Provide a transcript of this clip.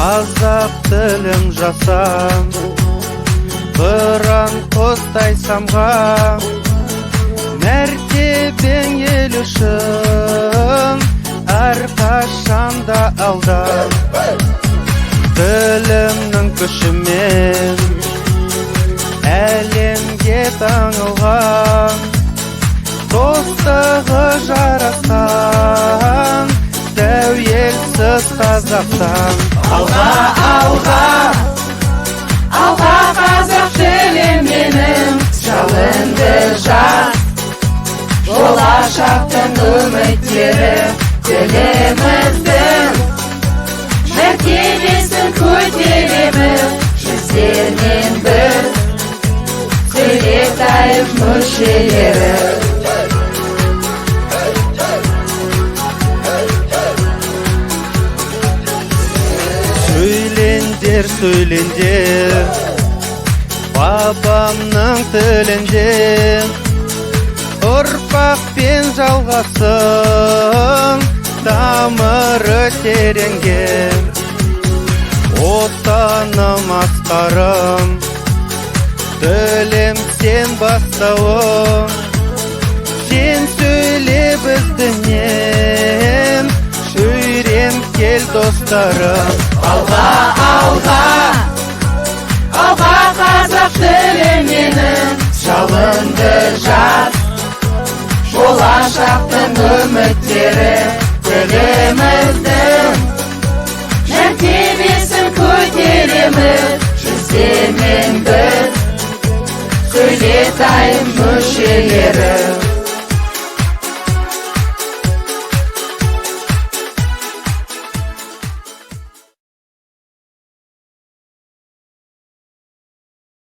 Қазақ тілім жасам, қыран құстай самғам, мәртебең ел үшін әрқашанда алда. Тілімнің күшімен әлемге танылған, достығы жарасқан тәуелсіз Қазақстан. Алға, алға, алға қазақ тілім менің, жалынды жас, болашақтың үміттері тіліміздің, мәртебесін көтереміз жүздермен біз, Сүлетаев мүшелері. Сөйлендер, сөйлендер, бабамның тілінде, ұрпақпен жалғасын тамыры тереңге. Отаным асқарым, тілім сен бастауым, сен сөйле біздіңнен, үйрен кел достарым. Алға, алға, алға қазақ тілім менің, жалынды жас, болашақтың үміттері тіліміздің, мәртебесін көтереміз жүздермен біз, Сүлетаев мүшелері.